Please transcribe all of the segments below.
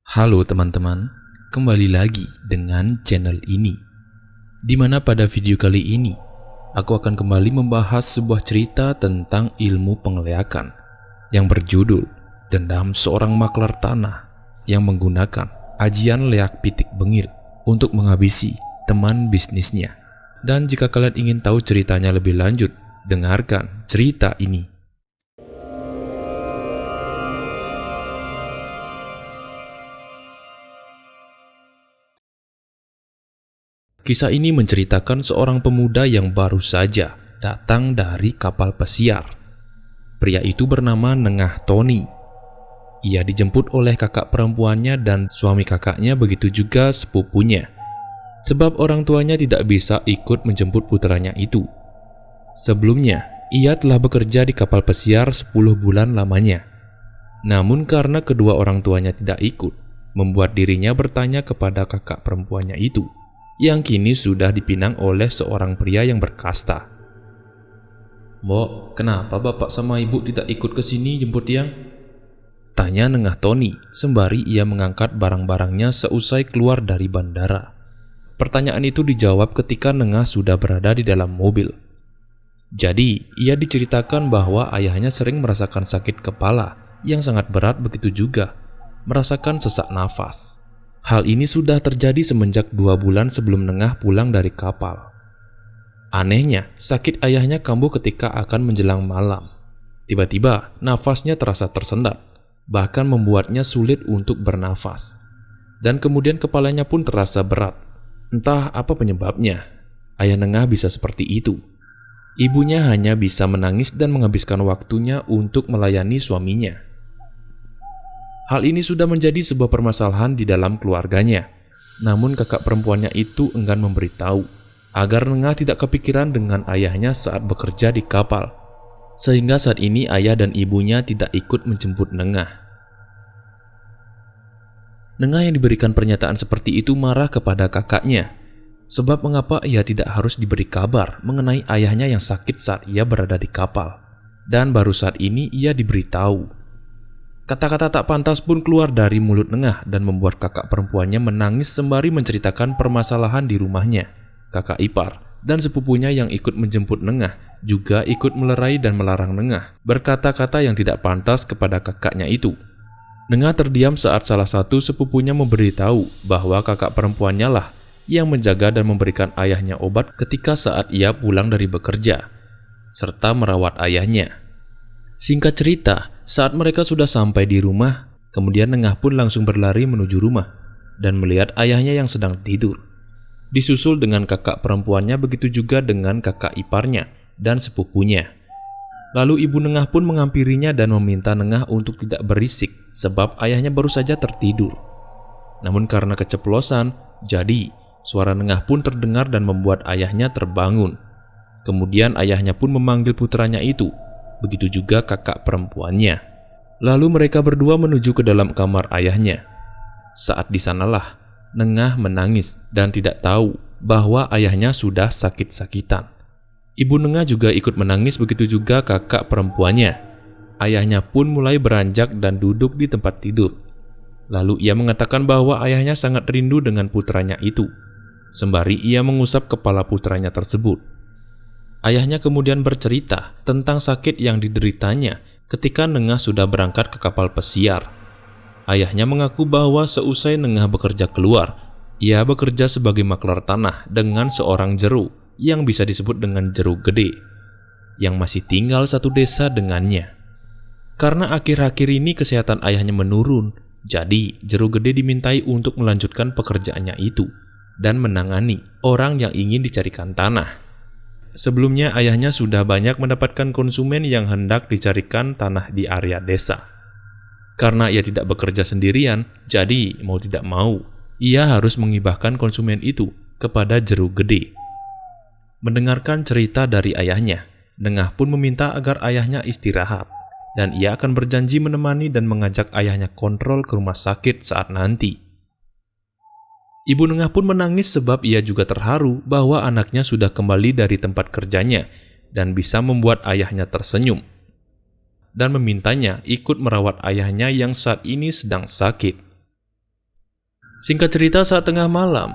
Halo teman-teman, kembali lagi dengan channel ini. Dimana pada video kali ini, aku akan kembali membahas sebuah cerita tentang ilmu pengeleakan yang berjudul Dendam Seorang Maklar Tanah yang menggunakan ajian leak pitik bengil untuk menghabisi teman bisnisnya. Dan jika kalian ingin tahu ceritanya lebih lanjut, dengarkan cerita ini. Kisah ini menceritakan seorang pemuda yang baru saja datang dari kapal pesiar. Pria itu bernama Nengah Tony. Ia dijemput oleh kakak perempuannya dan suami kakaknya, begitu juga sepupunya. Sebab orang tuanya tidak bisa ikut menjemput putranya itu. Sebelumnya, ia telah bekerja di kapal pesiar 10 bulan lamanya. Namun karena kedua orang tuanya tidak ikut, membuat dirinya bertanya kepada kakak perempuannya itu, yang kini sudah dipinang oleh seorang pria yang berkasta. "Mbok, kenapa bapak sama ibu tidak ikut ke sini jemput Tiang?" tanya Nengah Tony sembari ia mengangkat barang-barangnya seusai keluar dari bandara. Pertanyaan itu dijawab ketika Nengah sudah berada di dalam mobil. Jadi, ia diceritakan bahwa ayahnya sering merasakan sakit kepala yang sangat berat, begitu juga merasakan sesak nafas. Hal ini sudah terjadi semenjak 2 bulan sebelum Nengah pulang dari kapal. Anehnya, sakit ayahnya kambuh ketika akan menjelang malam. Tiba-tiba, nafasnya terasa tersendat, bahkan membuatnya sulit untuk bernafas. Dan kemudian kepalanya pun terasa berat. Entah apa penyebabnya, ayah Nengah bisa seperti itu. Ibunya hanya bisa menangis dan menghabiskan waktunya untuk melayani suaminya. Hal ini sudah menjadi sebuah permasalahan di dalam keluarganya. Namun kakak perempuannya itu enggan memberitahu agar Nengah tidak kepikiran dengan ayahnya saat bekerja di kapal. Sehingga saat ini ayah dan ibunya tidak ikut menjemput Nengah. Nengah yang diberikan pernyataan seperti itu marah kepada kakaknya. Sebab mengapa ia tidak harus diberi kabar mengenai ayahnya yang sakit saat ia berada di kapal. Dan baru saat ini ia diberitahu. Kata-kata tak pantas pun keluar dari mulut Nengah dan membuat kakak perempuannya menangis sembari menceritakan permasalahan di rumahnya. Kakak ipar dan sepupunya yang ikut menjemput Nengah juga ikut melerai dan melarang Nengah berkata-kata yang tidak pantas kepada kakaknya itu. Nengah terdiam saat salah satu sepupunya memberitahu bahwa kakak perempuannya lah yang menjaga dan memberikan ayahnya obat ketika saat ia pulang dari bekerja, serta merawat ayahnya. Singkat cerita, saat mereka sudah sampai di rumah, kemudian Nengah pun langsung berlari menuju rumah dan melihat ayahnya yang sedang tidur. Disusul dengan kakak perempuannya, begitu juga dengan kakak iparnya dan sepupunya. Lalu ibu Nengah pun menghampirinya dan meminta Nengah untuk tidak berisik sebab ayahnya baru saja tertidur. Namun karena keceplosan, jadi suara Nengah pun terdengar dan membuat ayahnya terbangun. Kemudian ayahnya pun memanggil putranya itu, begitu juga kakak perempuannya. Lalu mereka berdua menuju ke dalam kamar ayahnya. Saat di sanalah Nengah menangis dan tidak tahu bahwa ayahnya sudah sakit-sakitan. Ibu Nengah juga ikut menangis, begitu juga kakak perempuannya. Ayahnya pun mulai beranjak dan duduk di tempat tidur. Lalu ia mengatakan bahwa ayahnya sangat rindu dengan putranya itu, sembari ia mengusap kepala putranya tersebut. Ayahnya kemudian bercerita tentang sakit yang dideritanya ketika Nengah sudah berangkat ke kapal pesiar. Ayahnya mengaku bahwa seusai Nengah bekerja keluar, ia bekerja sebagai maklar tanah dengan seorang jeru yang bisa disebut dengan jeru gede, yang masih tinggal satu desa dengannya. Karena akhir-akhir ini kesehatan ayahnya menurun, jadi jeru gede dimintai untuk melanjutkan pekerjaannya itu dan menangani orang yang ingin dicarikan tanah. Sebelumnya ayahnya sudah banyak mendapatkan konsumen yang hendak dicarikan tanah di area desa. Karena ia tidak bekerja sendirian, jadi mau tidak mau, ia harus mengibahkan konsumen itu kepada jeru gede. Mendengarkan cerita dari ayahnya, Nengah pun meminta agar ayahnya istirahat, dan ia akan berjanji menemani dan mengajak ayahnya kontrol ke rumah sakit saat nanti. Ibu Nengah pun menangis sebab ia juga terharu bahwa anaknya sudah kembali dari tempat kerjanya dan bisa membuat ayahnya tersenyum, dan memintanya ikut merawat ayahnya yang saat ini sedang sakit. Singkat cerita, saat tengah malam,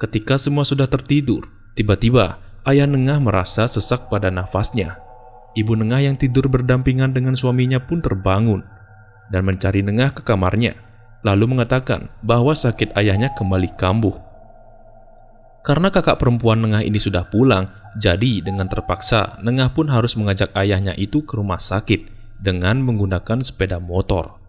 ketika semua sudah tertidur, tiba-tiba ayah Nengah merasa sesak pada nafasnya. Ibu Nengah yang tidur berdampingan dengan suaminya pun terbangun dan mencari Nengah ke kamarnya, lalu mengatakan bahwa sakit ayahnya kembali kambuh. Karena kakak perempuan Nengah ini sudah pulang, jadi dengan terpaksa Nengah pun harus mengajak ayahnya itu ke rumah sakit dengan menggunakan sepeda motor.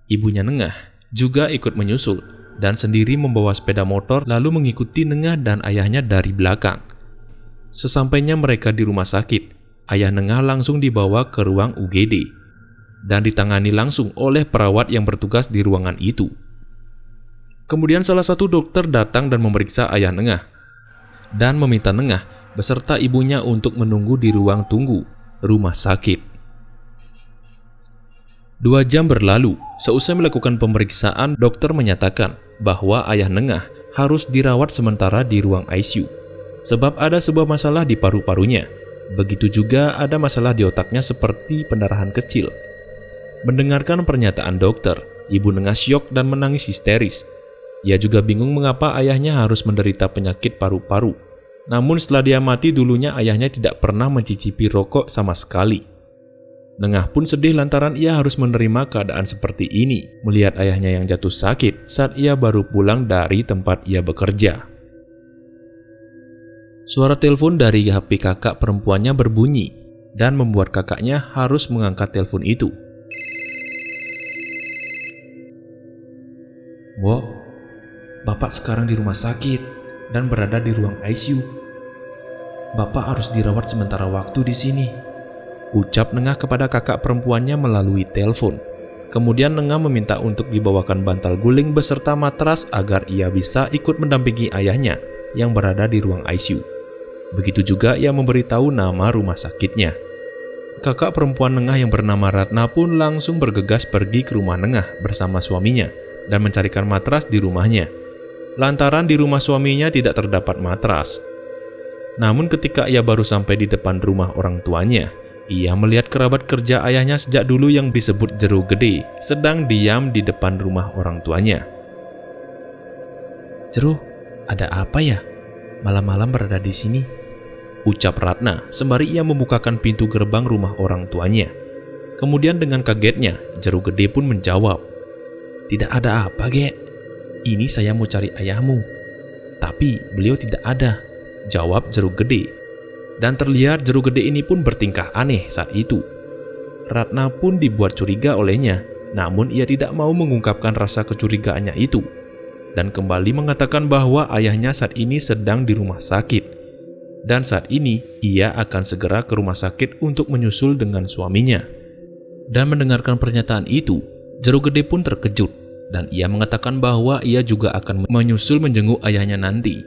Ibunya Nengah juga ikut menyusul dan sendiri membawa sepeda motor lalu mengikuti Nengah dan ayahnya dari belakang. Sesampainya mereka di rumah sakit, ayah Nengah langsung dibawa ke ruang UGD dan ditangani langsung oleh perawat yang bertugas di ruangan itu. Kemudian salah satu dokter datang dan memeriksa ayah Nengah dan meminta Nengah beserta ibunya untuk menunggu di ruang tunggu rumah sakit. 2 jam berlalu, seusai melakukan pemeriksaan, dokter menyatakan bahwa ayah Nengah harus dirawat sementara di ruang ICU sebab ada sebuah masalah di paru-parunya. Begitu juga ada masalah di otaknya seperti pendarahan kecil. Mendengarkan pernyataan dokter, ibu Nengah syok dan menangis histeris. Ia juga bingung mengapa ayahnya harus menderita penyakit paru-paru. Namun setelah dia mati dulunya ayahnya tidak pernah mencicipi rokok sama sekali. Nengah pun sedih lantaran ia harus menerima keadaan seperti ini, melihat ayahnya yang jatuh sakit saat ia baru pulang dari tempat ia bekerja. Suara telepon dari HP kakak perempuannya berbunyi dan membuat kakaknya harus mengangkat telepon itu. "Wo, Bapak sekarang di rumah sakit dan berada di ruang ICU. Bapak harus dirawat sementara waktu di sini," ucap Nengah kepada kakak perempuannya melalui telepon. Kemudian Nengah meminta untuk dibawakan bantal guling beserta matras agar ia bisa ikut mendampingi ayahnya yang berada di ruang ICU. Begitu juga ia memberitahu nama rumah sakitnya. Kakak perempuan Nengah yang bernama Ratna pun langsung bergegas pergi ke rumah Nengah bersama suaminya dan mencarikan matras di rumahnya. Lantaran di rumah suaminya tidak terdapat matras. Namun ketika ia baru sampai di depan rumah orang tuanya, ia melihat kerabat kerja ayahnya sejak dulu yang disebut Jero Gede sedang diam di depan rumah orang tuanya. "Jero, ada apa ya? Malam-malam berada di sini?" ucap Ratna sembari ia membukakan pintu gerbang rumah orang tuanya. Kemudian dengan kagetnya, Jero Gede pun menjawab, "Tidak ada apa, Gek. Ini saya mau cari ayahmu, tapi beliau tidak ada," jawab Jero Gede. Dan terlihat Jero Gede ini pun bertingkah aneh saat itu. Ratna pun dibuat curiga olehnya, namun ia tidak mau mengungkapkan rasa kecurigaannya itu, dan kembali mengatakan bahwa ayahnya saat ini sedang di rumah sakit, dan saat ini ia akan segera ke rumah sakit untuk menyusul dengan suaminya. Dan mendengarkan pernyataan itu, Jero Gede pun terkejut, dan ia mengatakan bahwa ia juga akan menyusul menjenguk ayahnya nanti.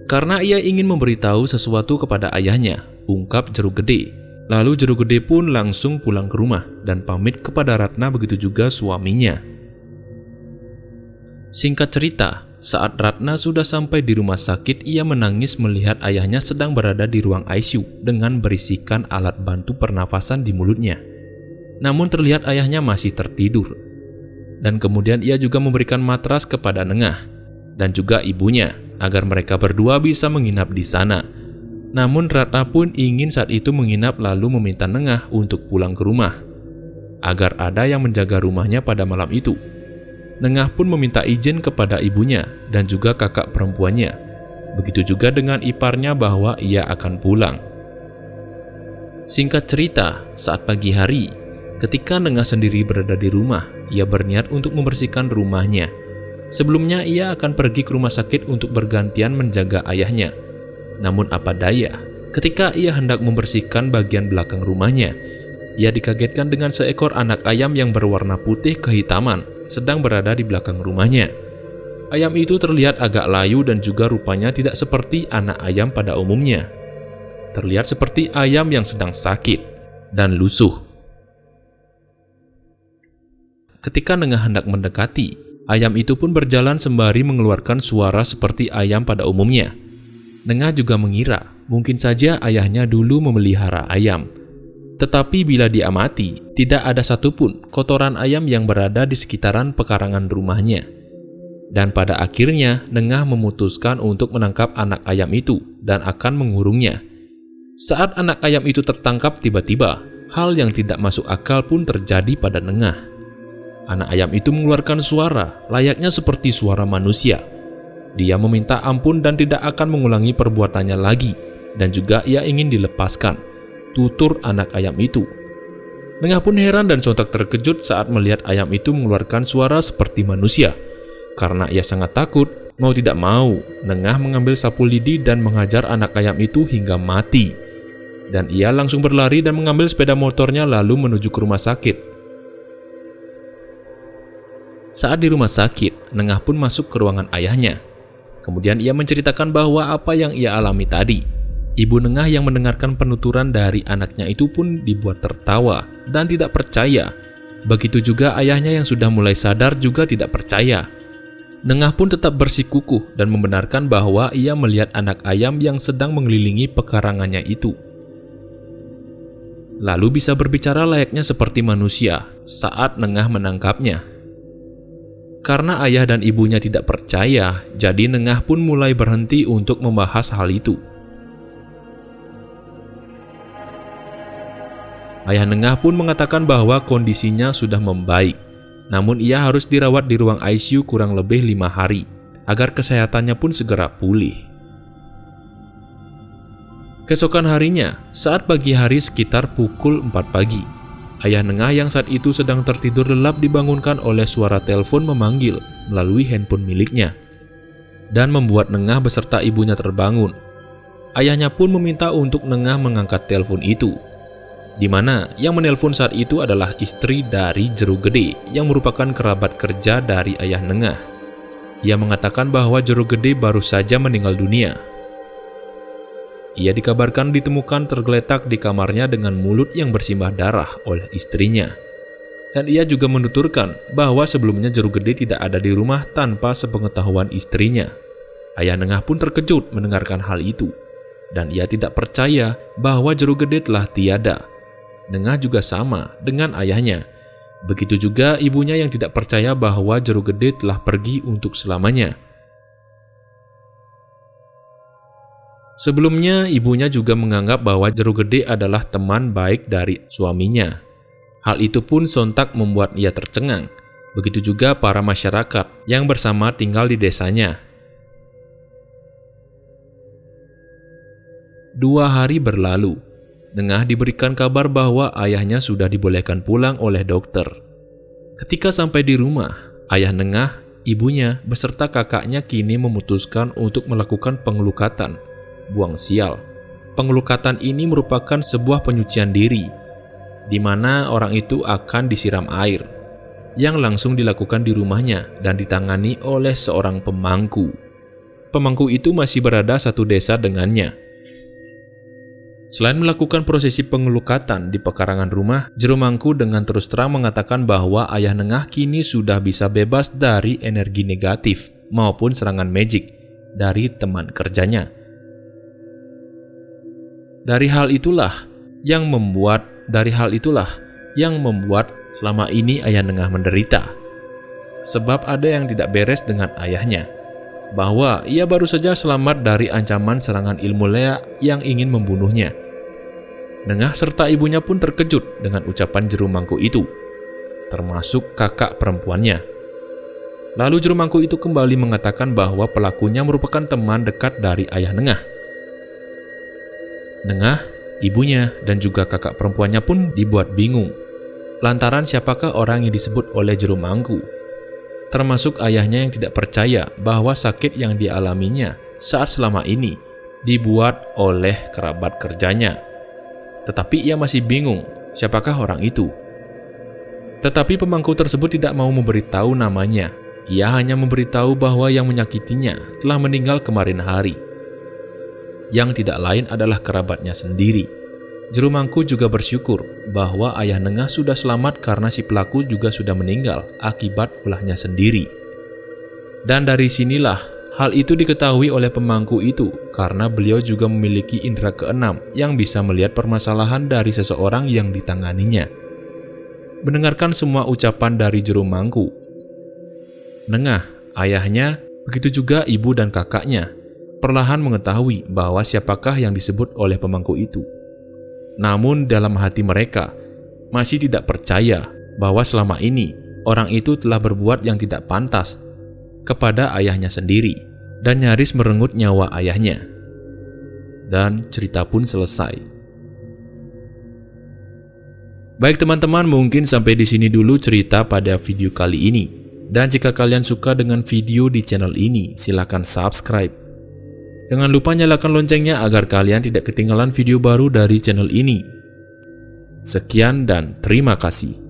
Karena ia ingin memberitahu sesuatu kepada ayahnya, ungkap Jero Gede. Lalu Jero Gede pun langsung pulang ke rumah dan pamit kepada Ratna, begitu juga suaminya. Singkat cerita, saat Ratna sudah sampai di rumah sakit, ia menangis melihat ayahnya sedang berada di ruang ICU dengan berisikan alat bantu pernafasan di mulutnya. Namun terlihat ayahnya masih tertidur. Dan kemudian ia juga memberikan matras kepada Nengah dan juga ibunya agar mereka berdua bisa menginap di sana. Namun Ratna pun ingin saat itu menginap lalu meminta Nengah untuk pulang ke rumah agar ada yang menjaga rumahnya pada malam itu. Nengah pun meminta izin kepada ibunya dan juga kakak perempuannya. Begitu juga dengan iparnya bahwa ia akan pulang. Singkat cerita, saat pagi hari, ketika Nengah sendiri berada di rumah, ia berniat untuk membersihkan rumahnya. Sebelumnya ia akan pergi ke rumah sakit untuk bergantian menjaga ayahnya. Namun apa daya, ketika ia hendak membersihkan bagian belakang rumahnya, ia dikagetkan dengan seekor anak ayam yang berwarna putih kehitaman sedang berada di belakang rumahnya. Ayam itu terlihat agak layu dan juga rupanya tidak seperti anak ayam pada umumnya. Terlihat seperti ayam yang sedang sakit dan lusuh. Ketika Nengah hendak mendekati, ayam itu pun berjalan sembari mengeluarkan suara seperti ayam pada umumnya. Nengah juga mengira mungkin saja ayahnya dulu memelihara ayam. Tetapi bila diamati, tidak ada satupun kotoran ayam yang berada di sekitaran pekarangan rumahnya. Dan pada akhirnya, Nengah memutuskan untuk menangkap anak ayam itu dan akan mengurungnya. Saat anak ayam itu tertangkap tiba-tiba, hal yang tidak masuk akal pun terjadi pada Nengah. Anak ayam itu mengeluarkan suara, layaknya seperti suara manusia. Dia meminta ampun dan tidak akan mengulangi perbuatannya lagi, dan juga ia ingin dilepaskan, tutur anak ayam itu. Nengah pun heran dan sontak terkejut saat melihat ayam itu mengeluarkan suara seperti manusia. Karena ia sangat takut, mau tidak mau, Nengah mengambil sapu lidi dan menghajar anak ayam itu hingga mati. Dan ia langsung berlari dan mengambil sepeda motornya lalu menuju ke rumah sakit. Saat di rumah sakit, Nengah pun masuk ke ruangan ayahnya. Kemudian ia menceritakan bahwa apa yang ia alami tadi. Ibu Nengah yang mendengarkan penuturan dari anaknya itu pun dibuat tertawa dan tidak percaya. Begitu juga ayahnya yang sudah mulai sadar juga tidak percaya. Nengah pun tetap bersikukuh dan membenarkan bahwa ia melihat anak ayam yang sedang mengelilingi pekarangannya itu. Lalu bisa berbicara layaknya seperti manusia saat Nengah menangkapnya. Karena ayah dan ibunya tidak percaya, jadi Nengah pun mulai berhenti untuk membahas hal itu. Ayah Nengah pun mengatakan bahwa kondisinya sudah membaik. Namun ia harus dirawat di ruang ICU kurang lebih 5 hari, agar kesehatannya pun segera pulih. Keesokan harinya, saat pagi hari sekitar pukul 4 pagi, ayah Nengah yang saat itu sedang tertidur lelap dibangunkan oleh suara telepon memanggil melalui handphone miliknya, dan membuat Nengah beserta ibunya terbangun. Ayahnya pun meminta untuk Nengah mengangkat telepon itu, di mana yang menelpon saat itu adalah istri dari Jeruk Gede yang merupakan kerabat kerja dari ayah Nengah. Ia mengatakan bahwa Jeruk Gede baru saja meninggal dunia. Ia dikabarkan ditemukan tergeletak di kamarnya dengan mulut yang bersimbah darah oleh istrinya. Dan ia juga menuturkan bahwa sebelumnya Jeruk Gede tidak ada di rumah tanpa sepengetahuan istrinya. Ayah Nengah pun terkejut mendengarkan hal itu, dan ia tidak percaya bahwa Jeruk Gede telah tiada. Nengah juga sama dengan ayahnya. Begitu juga ibunya yang tidak percaya bahwa Jeruk Gede telah pergi untuk selamanya. Sebelumnya, ibunya juga menganggap bahwa Jeruk Gede adalah teman baik dari suaminya. Hal itu pun sontak membuat ia tercengang. Begitu juga para masyarakat yang bersama tinggal di desanya. 2 hari berlalu. Nengah diberikan kabar bahwa ayahnya sudah dibolehkan pulang oleh dokter. Ketika sampai di rumah, ayah Nengah, ibunya, beserta kakaknya kini memutuskan untuk melakukan pengelukatan, buang sial. Pengelukatan ini merupakan sebuah penyucian diri, di mana orang itu akan disiram air, yang langsung dilakukan di rumahnya dan ditangani oleh seorang pemangku. Pemangku itu masih berada satu desa dengannya. Selain melakukan prosesi pengelukatan di pekarangan rumah, Jerumangku dengan terus terang mengatakan bahwa ayah Nengah kini sudah bisa bebas dari energi negatif maupun serangan magic dari teman kerjanya. Dari hal itulah yang membuat selama ini ayah Nengah menderita. Sebab ada yang tidak beres dengan ayahnya, bahwa ia baru saja selamat dari ancaman serangan ilmu Lea yang ingin membunuhnya. Nengah serta ibunya pun terkejut dengan ucapan Jerumangku itu, termasuk kakak perempuannya. Lalu Jerumangku itu kembali mengatakan bahwa pelakunya merupakan teman dekat dari ayah Nengah. Nengah, ibunya, dan juga kakak perempuannya pun dibuat bingung, lantaran siapakah orang yang disebut oleh Jerumangku, termasuk ayahnya yang tidak percaya bahwa sakit yang dialaminya saat selama ini dibuat oleh kerabat kerjanya. Tetapi ia masih bingung siapakah orang itu. Tetapi pemangku tersebut tidak mau memberitahu namanya. Ia hanya memberitahu bahwa yang menyakitinya telah meninggal kemarin hari, yang tidak lain adalah kerabatnya sendiri. Jerumangku juga bersyukur bahwa ayah Nengah sudah selamat karena si pelaku juga sudah meninggal akibat ulahnya sendiri. Dan dari sinilah hal itu diketahui oleh pemangku itu karena beliau juga memiliki indera keenam yang bisa melihat permasalahan dari seseorang yang ditanganinya. Mendengarkan semua ucapan dari Jerumangku, Nengah, Ayahnya, begitu juga ibu dan kakaknya, perlahan mengetahui bahwa siapakah yang disebut oleh pemangku itu. Namun dalam hati mereka, masih tidak percaya bahwa selama ini orang itu telah berbuat yang tidak pantas kepada ayahnya sendiri dan nyaris merenggut nyawa ayahnya. Dan cerita pun selesai. Baik teman-teman, mungkin sampai di sini dulu cerita pada video kali ini. Dan jika kalian suka dengan video di channel ini, silahkan subscribe. Jangan lupa nyalakan loncengnya agar kalian tidak ketinggalan video baru dari channel ini. Sekian dan terima kasih.